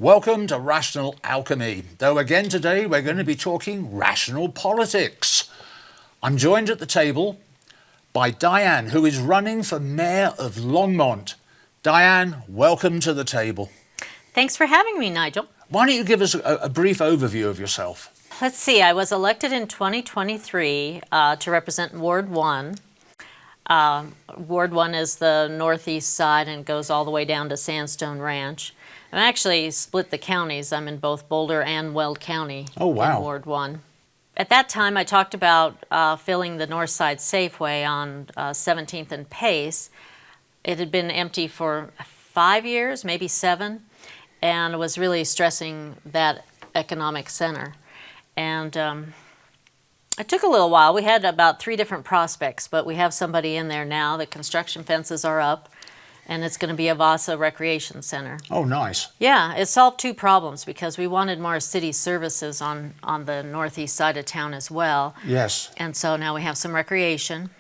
Welcome to Rational Alchemy, though again today we're going to be talking rational politics. I'm joined at the table by Diane, who is running for Mayor of Longmont. Diane, welcome to the table. Thanks for having me, Nigel. Why don't you give us a brief overview of yourself? Let's see, I was elected in 2023 to represent Ward 1. Ward 1 is the northeast side and goes all the way down to Sandstone Ranch. I actually split the counties. I'm in both Boulder and Weld County. Oh, wow. In Ward 1. At that time, I talked about filling the north side Safeway on 17th and Pace. It had been empty for 5 years, maybe 7, and was really stressing that economic center. And it took a little while. We had about 3 different prospects, but we have somebody in there now. The construction fences are up, and it's going to be a Vasa Recreation Center. Oh, nice. Yeah, it solved 2 problems because we wanted more city services on the northeast side of town as well. Yes. And so now we have some recreation,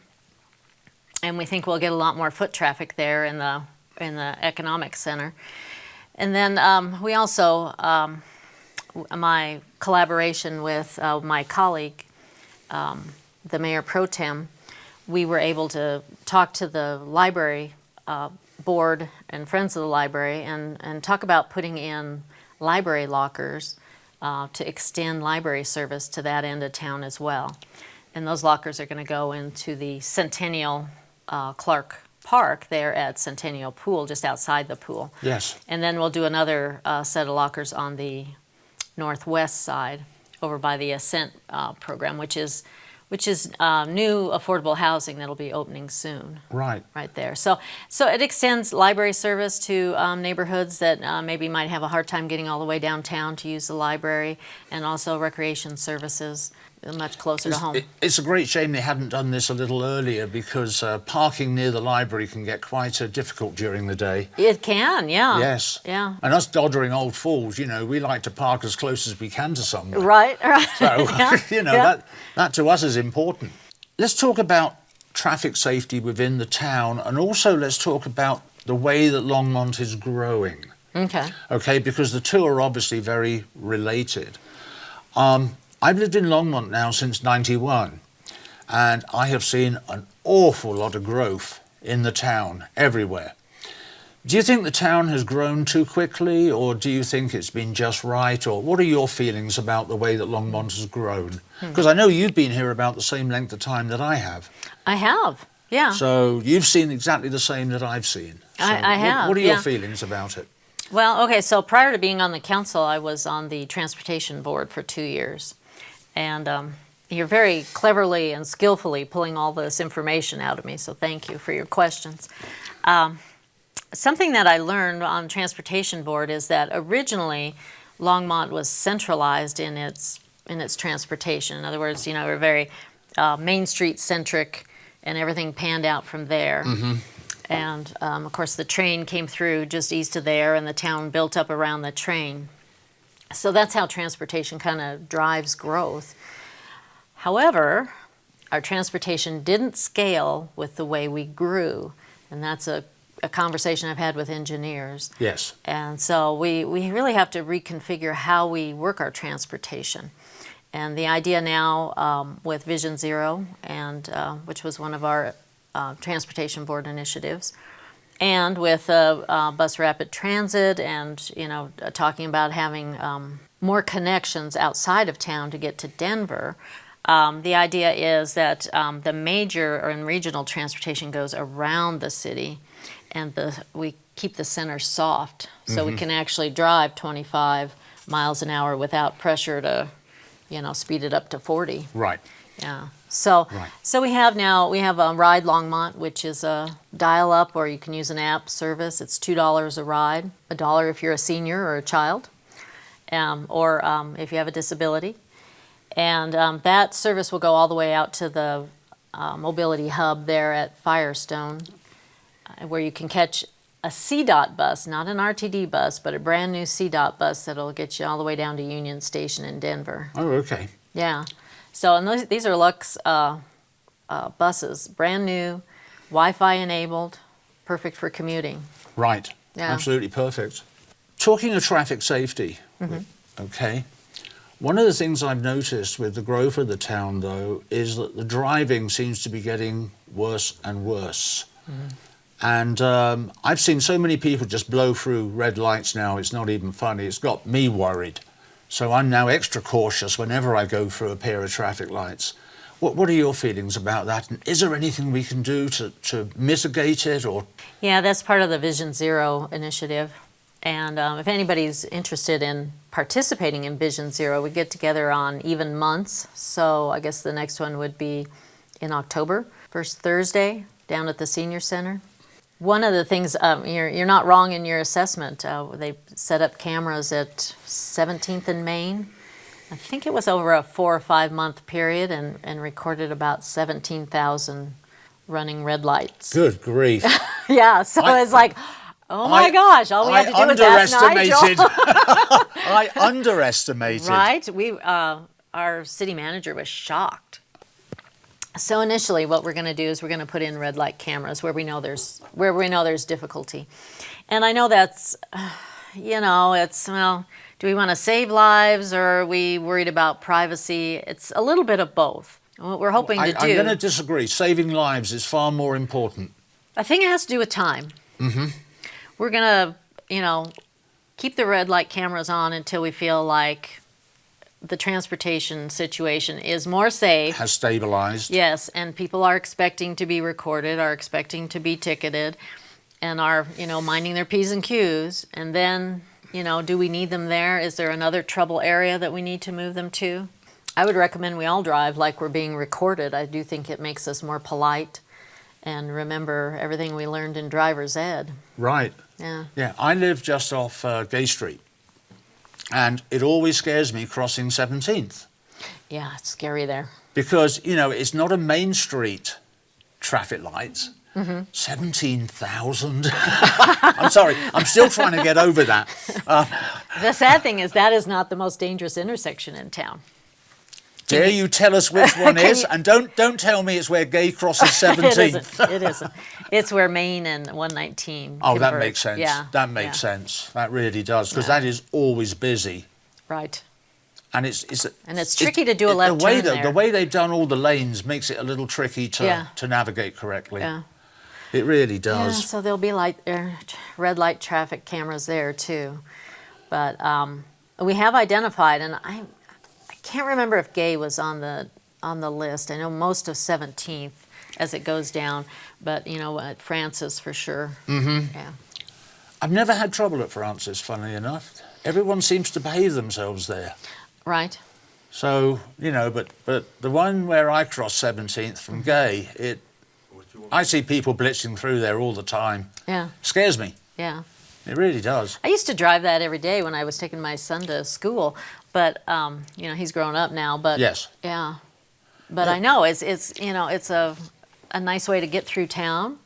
and we think we'll get a lot more foot traffic there in the economic center. And then we also, my collaboration with my colleague, the Mayor Pro Tem, we were able to talk to the library board and Friends of the Library and talk about putting in library lockers to extend library service to that end of town as well. And those lockers are going to go into the Centennial Clark Park there at Centennial Pool, just outside the pool. Yes. And then we'll do another set of lockers on the northwest side over by the Ascent program, which is new affordable housing that'll be opening soon. Right. Right there. So it extends library service to neighborhoods that maybe might have a hard time getting all the way downtown to use the library, and also recreation services much closer to home. It's a great shame they hadn't done this a little earlier, because parking near the library can get quite difficult during the day. It can, yeah. Yes. Yeah. And us doddering old fools, you know, we like to park as close as we can to somewhere. Right. So, Yeah. you know, Yeah. that to us is important. Let's talk about traffic safety within the town, and also let's talk about the way that Longmont is growing. Okay. Okay, because the two are obviously very related. I've lived in Longmont now since '91, and I have seen an awful lot of growth in the town everywhere. Do you think the town has grown too quickly, or do you think it's been just right, or what are your feelings about the way that Longmont has grown? Because I know you've been here about the same length of time that I have. I have, yeah. So you've seen exactly the same that I've seen. So I have, What are your yeah. feelings about it? Well, okay, so prior to being on the council, I was on the transportation board for 2 years. And you're very cleverly and skillfully pulling all this information out of me, so thank you for your questions. Something that I learned on the transportation board is that originally Longmont was centralized in its transportation. In other words, you know, we're very Main Street centric, and everything panned out from there. Mm-hmm. And of course the train came through just east of there, and the town built up around the train. So that's how transportation kind of drives growth. However, our transportation didn't scale with the way we grew, and that's a conversation I've had with engineers. Yes. And so we really have to reconfigure how we work our transportation. And the idea now with Vision Zero, and which was one of our transportation board initiatives, and with bus rapid transit, and you know, talking about having more connections outside of town to get to Denver. The idea is that the major and regional transportation goes around the city, and we keep the center soft, so we can actually drive 25 miles an hour without pressure to, you know, speed it up to 40. Right. Yeah. So we have Ride Longmont, which is a dial-up, or you can use an app service. It's $2 a ride, $1 if you're a senior or a child, or if you have a disability. And that service will go all the way out to the mobility hub there at Firestone, where you can catch a CDOT bus, not an RTD bus, but a brand new CDOT bus that'll get you all the way down to Union Station in Denver. Oh, okay. Yeah. So, and these are Lux buses, brand new, Wi-Fi enabled, perfect for commuting. Right. Yeah. Absolutely perfect. Talking of traffic safety, okay, one of the things I've noticed with the growth of the town, though, is that the driving seems to be getting worse and worse. And I've seen so many people just blow through red lights now, it's not even funny. It's got me worried. So I'm now extra cautious whenever I go through a pair of traffic lights. What are your feelings about that? And is there anything we can do to mitigate it? Or Yeah, that's part of the Vision Zero initiative. And if anybody's interested in participating in Vision Zero, we get together on even months. So I guess the next one would be in October, first Thursday, down at the Senior Center. One of the things, you're not wrong in your assessment. They set up cameras at 17th and Main. I think it was over a 4 or 5 month period and recorded about 17,000 running red lights. good grief. Yeah, so it's like, oh my gosh, all we had to do was ask Nigel. I underestimated. Right? Our city manager was shocked. So initially, what we're going to do is we're going to put in red light cameras where we know there's difficulty, and I know that's, it's do we want to save lives or are we worried about privacy? It's a little bit of both. What we're hoping to do. I'm going to disagree. Saving lives is far more important. I think it has to do with time. We're going to, keep the red light cameras on until we feel like the transportation situation is more safe. Has stabilized. Yes, and people are expecting to be recorded, are expecting to be ticketed, and are, minding their P's and Q's. And then, do we need them there? Is there another trouble area that we need to move them to? I would recommend we all drive like we're being recorded. I do think it makes us more polite and remember everything we learned in driver's ed. Right. Yeah. Yeah, I live just off Gay Street. And it always scares me crossing 17th. Yeah, it's scary there. Because, it's not a main street traffic lights. 17,000. I'm sorry, I'm still trying to get over that. The sad thing is that is not the most dangerous intersection in town. Dare you tell us which one is? And don't tell me it's where Gay crosses 17th. It isn't. It's where Main and 119 Oh, that converge. makes sense. Yeah. That makes sense. That really does, because that is always busy. Right. And it's tricky to do a left turn there. The way they've done all the lanes makes it a little tricky to navigate correctly. Yeah. It really does. Yeah, so there'll be red light traffic cameras there too. But we have identified, and I can't remember if Gay was on the list. I know most of 17th as it goes down, but at Francis for sure. Yeah. I've never had trouble at Francis, funnily enough. Everyone seems to behave themselves there. Right. So, but the one where I cross 17th from Gay, I see people blitzing through there all the time. Yeah. Scares me. Yeah. It really does. I used to drive that every day when I was taking my son to school, but he's grown up now. But yes. Yeah. But I know it's a nice way to get through town.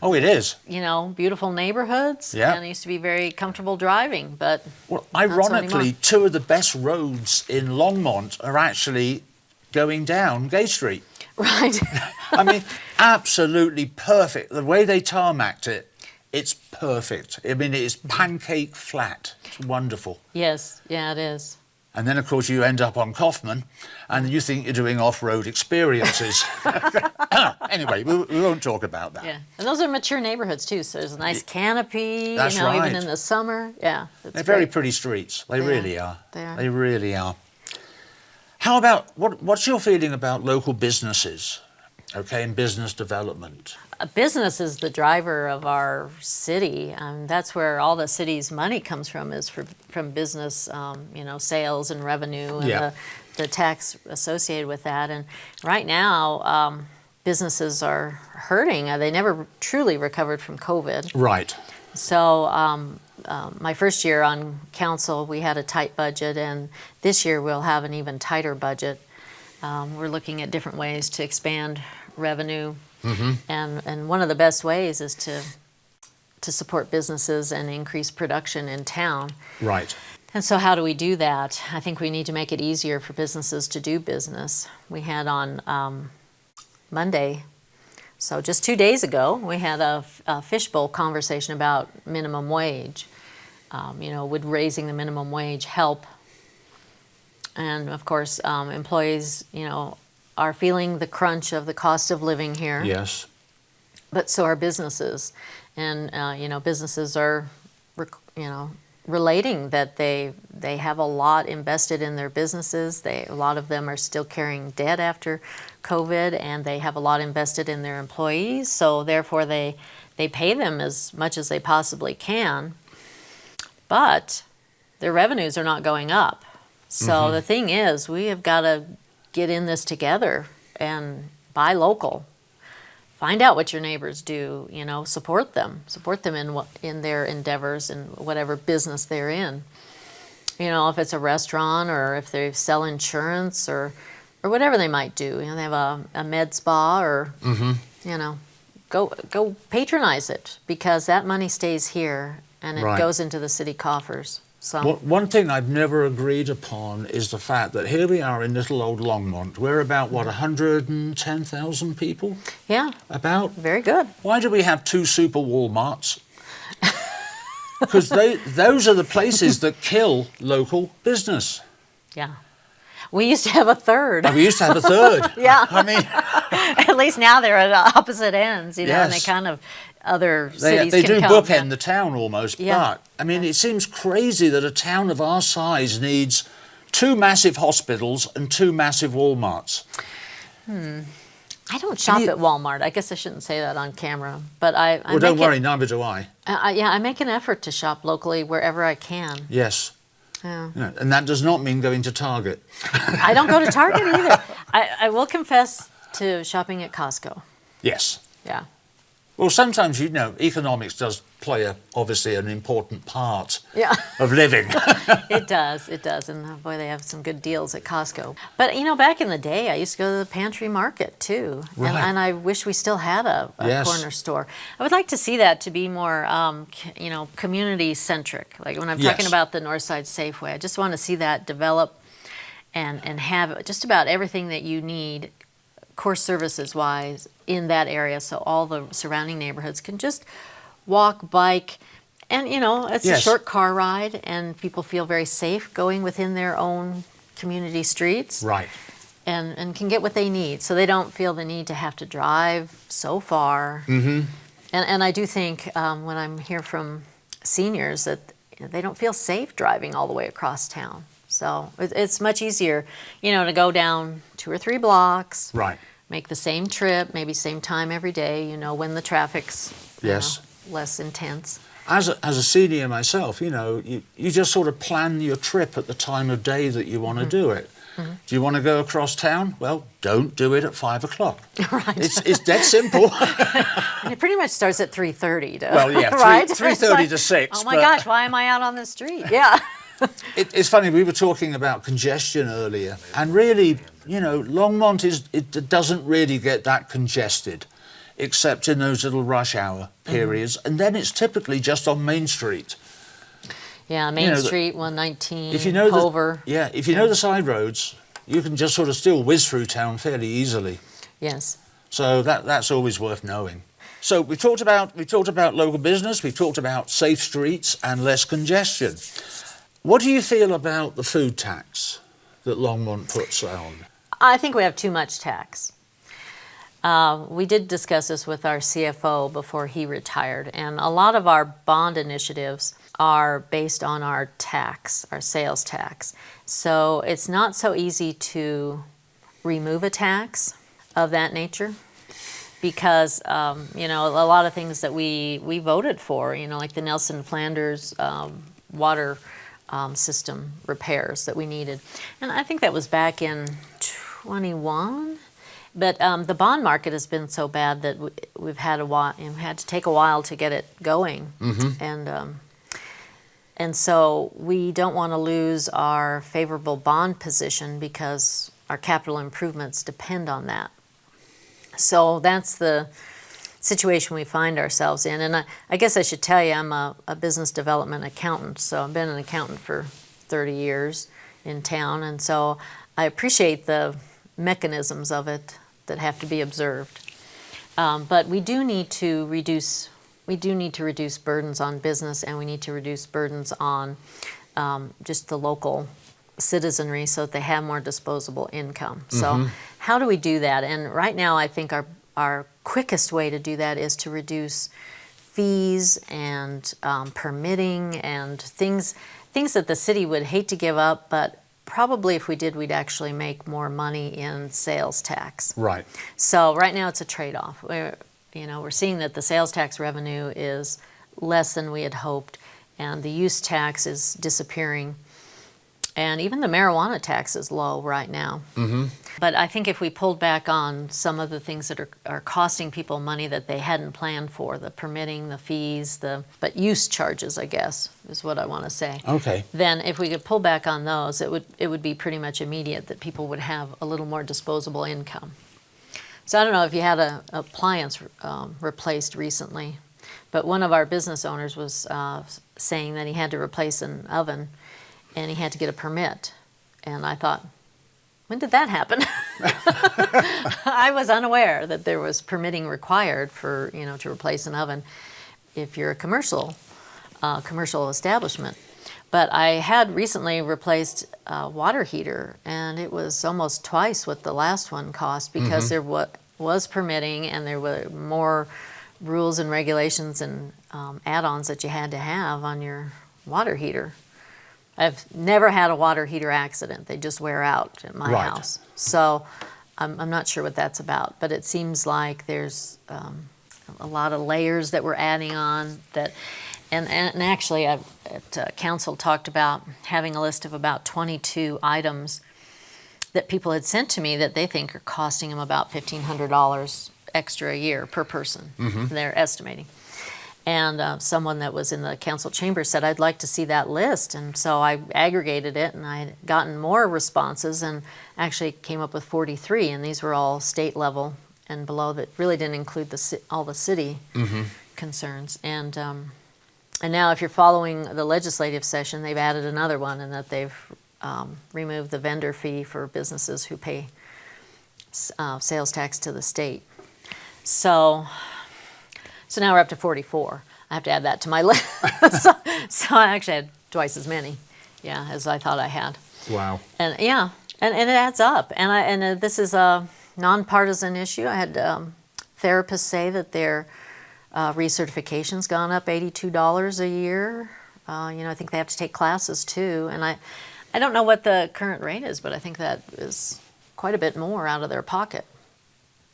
Oh, it is. Beautiful neighborhoods. Yeah. And it used to be very comfortable driving, but well, not so ironically, anymore. two of the best roads in Longmont are actually going down Gay Street. Right. I mean, absolutely perfect. The way they tarmacked it, it's perfect. I mean, it's pancake flat. It's wonderful. Yes. Yeah, it is. And then, of course, you end up on Kaufman, and you think you're doing off-road experiences. Anyway, we won't talk about that. Yeah, and those are mature neighborhoods too. So there's a nice canopy. That's even right. in the summer. Yeah, They're very pretty streets. They really are. They are. They really are. How about what's your feeling about local businesses? Okay, and business development. Business is the driver of our city. That's where all the city's money comes from, is from business, sales and revenue and the tax associated with that. And right now, businesses are hurting. They never truly recovered from COVID. Right. So my first year on council, we had a tight budget, and this year we'll have an even tighter budget. We're looking at different ways to expand revenue. And one of the best ways is to support businesses and increase production in town. Right. And so how do we do that? I think we need to make it easier for businesses to do business. We had on Monday, so just 2 days ago, we had a fishbowl conversation about minimum wage. would raising the minimum wage help? And of course, employees, are feeling the crunch of the cost of living here. Yes. But so are businesses. And, businesses are, relating that they have a lot invested in their businesses. A lot of them are still carrying debt after COVID, and they have a lot invested in their employees. So therefore, they pay them as much as they possibly can. But their revenues are not going up. So the thing is, we have got to get in this together and buy local. Find out what your neighbors do, support them in their endeavors and whatever business they're in. If it's a restaurant or if they sell insurance or whatever they might do. They have a med spa or, go patronize it, because that money stays here and it goes into the city coffers. So one thing I've never agreed upon is the fact that here we are in little old Longmont. We're about, 110,000 people? Yeah. About? Very good. Why do we have 2 super Walmarts? Because those are the places that kill local business. Yeah. We used to have a third. We used to have a third. Yeah. I mean... At least now they're at opposite ends, Yes. and they kind of, other cities They can do come. bookend the town almost, Yeah. but, it seems crazy that a town of our size needs 2 massive hospitals and 2 massive Walmarts. I don't shop at Walmart. I guess I shouldn't say that on camera, but Well, don't worry, neither do I. I make an effort to shop locally wherever I can. Yes. Yeah. And that does not mean going to Target. I don't go to Target either. I will confess to shopping at Costco. Yes. Yeah. Well, sometimes, economics does play obviously an important part Yeah. of living. It does, and boy, they have some good deals at Costco. But back in the day, I used to go to the pantry market too, Right. and I wish we still had a Yes. corner store. I would like to see that to be more, community centric. Like when I'm talking Yes. about the Northside Safeway, I just want to see that develop and have just about everything that you need, core services wise, in that area, so all the surrounding neighborhoods can just walk, bike, and it's a Yes. short car ride, and people feel very safe going within their own community streets, Right. and can get what they need, so they don't feel the need to have to drive so far. Mm-hmm. And I do think when I'm here from seniors that they don't feel safe driving all the way across town. So it's much easier, to go down 2 or 3 blocks. Right. Make the same trip, maybe same time every day, when the traffic's Yes. less intense. As a senior myself, you just sort of plan your trip at the time of day that you want to do it. Mm-hmm. Do you want to go across town? Well, don't do it at 5 o'clock. Right. It's dead simple. And it pretty much starts at 3:30. Well, yeah, right? 3:30 to 6. Oh my gosh, why am I out on the street? Yeah. It's funny, we were talking about congestion earlier, and really, Longmont it doesn't really get that congested, except in those little rush hour periods, and then it's typically just on Main Street. Yeah, Main Street, 119, If you know Hover. if you know the side roads, you can just sort of still whiz through town fairly easily. Yes. So that's always worth knowing. So we talked about local business, we've talked about safe streets and less congestion. What do you feel about the food tax that Longmont puts on? I think we have too much tax. We did discuss this with our CFO before he retired, and a lot of our bond initiatives are based on our tax, our sales tax. So it's not so easy to remove a tax of that nature, because a lot of things that we voted for, like the Nelson Flanders water system repairs that we needed, and I think that was back in 21. But the bond market has been so bad that we've had to take a while to get it going, and so we don't want to lose our favorable bond position because our capital improvements depend on that. So that's the situation we find ourselves in. And I guess I should tell you, I'm a business development accountant, so I've been an accountant for 30 years in town, and so I appreciate the mechanisms of it that have to be observed. But we do need to reduce we do need to reduce burdens on business, and we need to reduce burdens on just the local citizenry so that they have more disposable income. So how do we do that? And right now I think our quickest way to do that is to reduce fees and permitting and things that the city would hate to give up, but probably if we did, we'd actually make more money in sales tax. Right. So right now it's a trade-off. We're seeing that the sales tax revenue is less than we had hoped, and the use tax is disappearing. And even the marijuana tax is low right now. But I think if we pulled back on some of the things that are costing people money that they hadn't planned for, the permitting, the fees, but use charges, I guess, is what I want to say. Okay. Then if we could pull back on those, it would be pretty much immediate that people would have a little more disposable income. So I don't know if you had an appliance replaced recently, but one of our business owners was saying that he had to replace an oven, and he had to get a permit. And I thought, when did that happen? I was unaware that there was permitting required for, to replace an oven if you're a commercial establishment. But I had recently replaced a water heater, and it was almost twice what the last one cost because there was permitting, and there were more rules and regulations and add-ons that you had to have on your water heater. I've never had a water heater accident. They just wear out at my house. So I'm not sure what that's about, but it seems like there's a lot of layers that we're adding on that. And actually, council talked about having a list of about 22 items that people had sent to me that they think are costing them about $1,500 extra a year per person. They're estimating. And someone that was in the council chamber said, I'd like to see that list. And so I aggregated it, and I had gotten more responses and actually came up with 43. And these were all state level and below, that really didn't include all the city concerns. And now if you're following the legislative session, they've added another one, and that they've removed the vendor fee for businesses who pay sales tax to the state. So now we're up to 44. I have to add that to my list. so I actually had twice as many, as I thought I had. Wow. And and it adds up. And this is a nonpartisan issue. I had therapists say that their recertification's gone up $82 a year. I think they have to take classes too. And I don't know what the current rate is, but I think that is quite a bit more out of their pocket.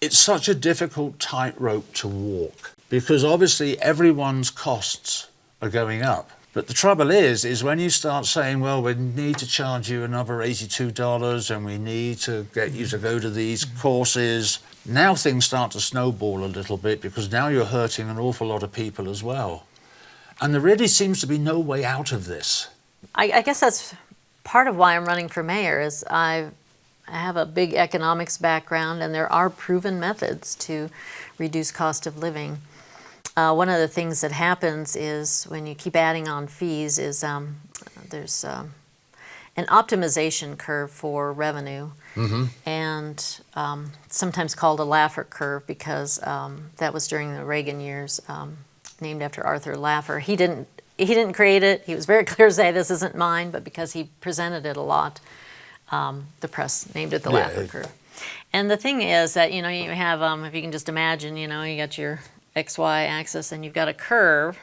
It's such a difficult tightrope to walk, because obviously everyone's costs are going up. But the trouble is when you start saying, well, we need to charge you another $82 and we need to get you to go to these courses, now things start to snowball a little bit, because now you're hurting an awful lot of people as well. And there really seems to be no way out of this. I guess that's part of why I'm running for mayor, is I have a big economics background, and there are proven methods to reduce cost of living. One of the things that happens is when you keep adding on fees is there's an optimization curve for revenue, and sometimes called a Laffer curve, because that was during the Reagan years, named after Arthur Laffer. He didn't create it. He was very clear to say, this isn't mine, but because he presented it a lot, the press named it the Laffer curve. And the thing is that, you have, if you can just imagine, you got your XY axis, and you've got a curve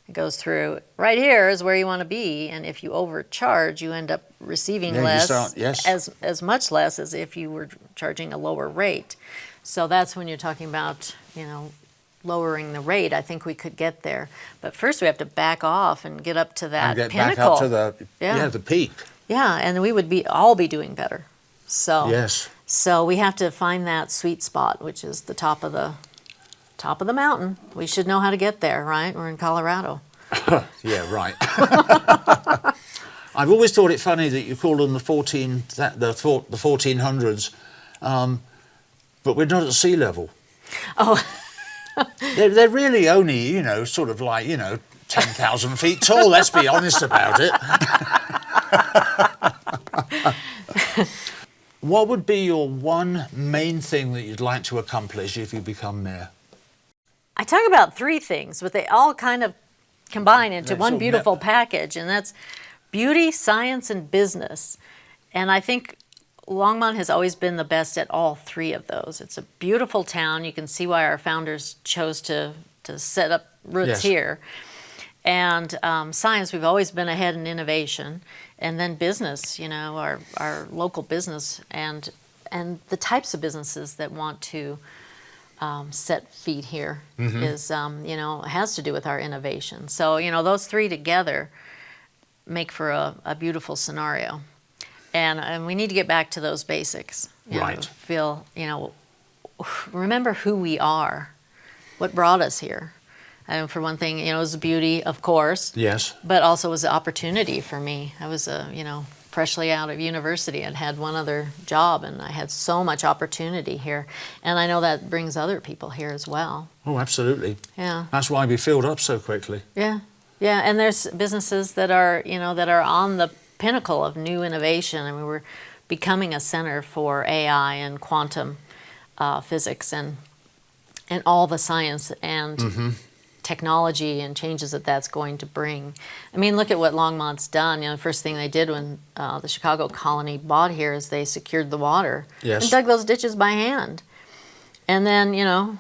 that goes through. Right here is where you want to be, and if you overcharge, you end up receiving less, as much less as if you were charging a lower rate. So that's when you're talking about, lowering the rate. I think we could get there, but first we have to back off and get up to that pinnacle. Back up to the peak. Yeah, and we would all be doing better. So so we have to find that sweet spot, which is the top of the mountain. We should know how to get there, right? We're in Colorado. Yeah, right. I've always thought it funny that you call them the 1400s, but we're not at sea level. Oh. They're really only, sort of like, 10,000 feet tall. Let's be honest about it. What would be your one main thing that you'd like to accomplish if you become mayor? I talk about three things, but they all kind of combine into That's one all beautiful met. package, and that's beauty, science, and business. And I think Longmont has always been the best at all three of those. It's a beautiful town. You can see why our founders chose to set up roots Yes. here. And science, we've always been ahead in innovation. And then business, our local business and the types of businesses that want to set feet here is, has to do with our innovation. So, those three together make for a beautiful scenario. And we need to get back to those basics. Right. Remember who we are, what brought us here. And for one thing, it was beauty, of course. Yes. But also it was an opportunity for me. I was, freshly out of university and had one other job, and I had so much opportunity here. And I know that brings other people here as well. Oh, absolutely. Yeah. That's why we filled up so quickly. Yeah. Yeah. And there's businesses that are, that are on the pinnacle of new innovation. I mean, we're becoming a center for AI and quantum physics and all the science and technology and changes that that's going to bring. I mean, look at what Longmont's done. The first thing they did when the Chicago colony bought here is they secured the water Yes. and dug those ditches by hand. And then,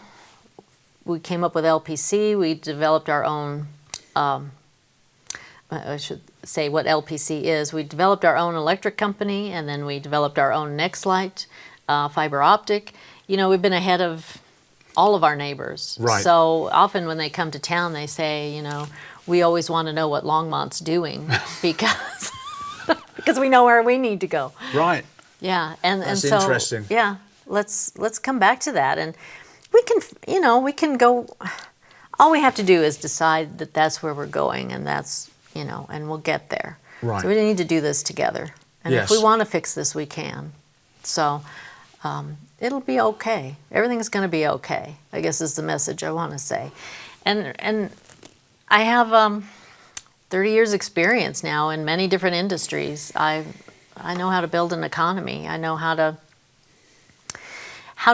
we came up with LPC. We developed our own, I should say what LPC is. We developed our own electric company, and then we developed our own Nextlight, fiber optic. We've been ahead of all of our neighbors. Right. So often when they come to town, they say, we always want to know what Longmont's doing because because we know where we need to go. Right. Yeah, and That's so interesting. yeah, let's come back to that, and we can go. All we have to do is decide that that's where we're going, and that's and we'll get there. Right. So we need to do this together, and Yes. if we want to fix this, we can. So. It'll be okay. Everything's going to be okay, I guess is the message I want to say. And I have 30 years experience now in many different industries. I know how to build an economy. I know how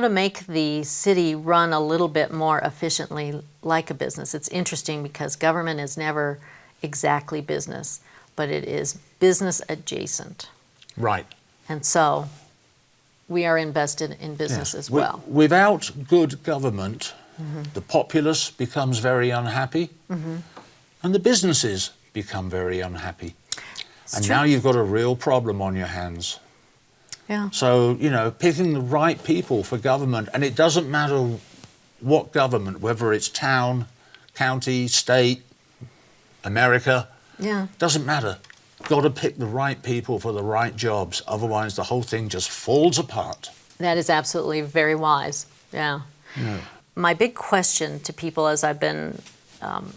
to make the city run a little bit more efficiently like a business. It's interesting because government is never exactly business, but it is business adjacent. Right. And so we are invested in business as well. Without good government, the populace becomes very unhappy, and the businesses become very unhappy. And true. now you've got a real problem on your hands. Yeah. So, picking the right people for government, and it doesn't matter what government, whether it's town, county, state, America, Yeah. doesn't matter. Got to pick the right people for the right jobs, otherwise the whole thing just falls apart. That is absolutely very wise. Yeah. My big question to people as I've been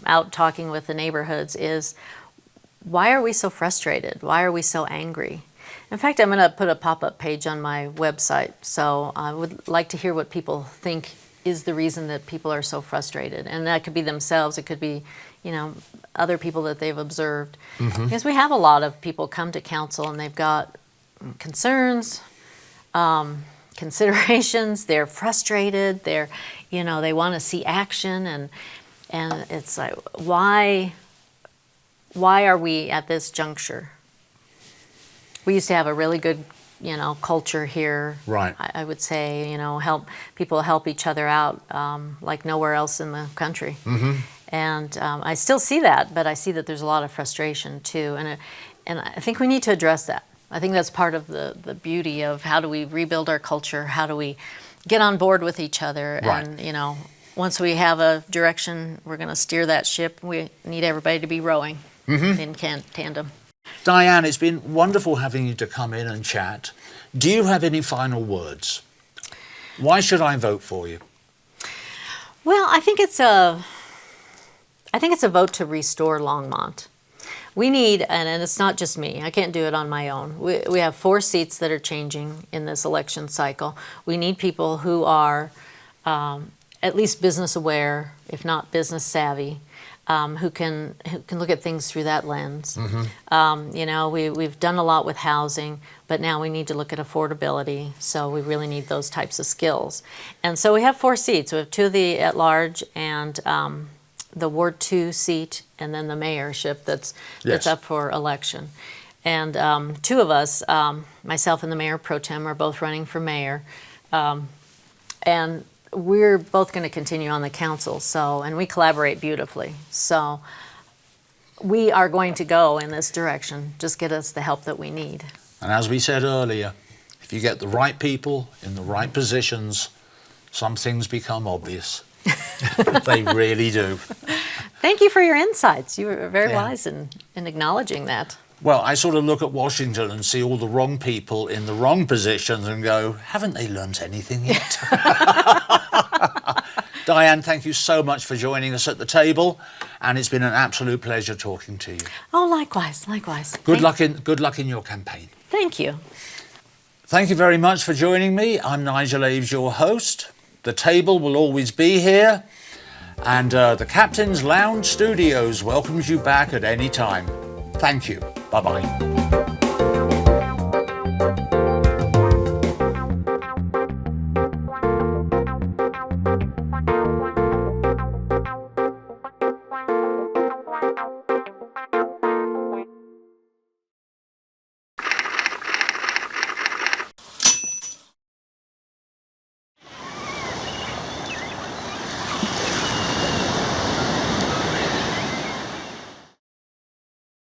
out talking with the neighborhoods is, why are we so frustrated? Why are we so angry? In fact, I'm going to put a pop-up page on my website, so I would like to hear what people think is the reason that people are so frustrated. And that could be themselves, it could be, other people that they've observed. Because we have a lot of people come to council and they've got concerns, considerations, they're frustrated, they want to see action, and it's like, why are we at this juncture? We used to have a really good, culture here. Right. I would say, help each other out like nowhere else in the country. And I still see that, but I see that there's a lot of frustration too. And I think we need to address that. I think that's part of the beauty of how do we rebuild our culture? How do we get on board with each other? Right. And, once we have a direction, we're going to steer that ship. We need everybody to be rowing in tandem. Diane, it's been wonderful having you to come in and chat. Do you have any final words? Why should I vote for you? Well, I think it's a vote to restore Longmont. We need, and it's not just me, I can't do it on my own. We have 4 seats that are changing in this election cycle. We need people who are at least business aware, if not business savvy. who can look at things through that lens. You know, we've done a lot with housing, but now we need to look at affordability. So we really need those types of skills. And so we have 4 seats. We have 2 of the at-large and the Ward 2 seat, and then the mayorship that's up for election. And 2 of us, myself and the mayor pro tem, are both running for mayor. And we're both going to continue on the council, and we collaborate beautifully. So we are going to go in this direction. Just get us the help that we need. And as we said earlier, if you get the right people in the right positions, some things become obvious. They really do. Thank you for your insights. You were very wise in acknowledging that. Well, I sort of look at Washington and see all the wrong people in the wrong positions and go, haven't they learnt anything yet? Diane, thank you so much for joining us at the table, and it's been an absolute pleasure talking to you. Oh, likewise, likewise. Good luck in your campaign. Thank you. Thank you very much for joining me. I'm Nigel Aves, your host. The table will always be here, and the Captain's Lounge Studios welcomes you back at any time. Thank you. Bye-bye.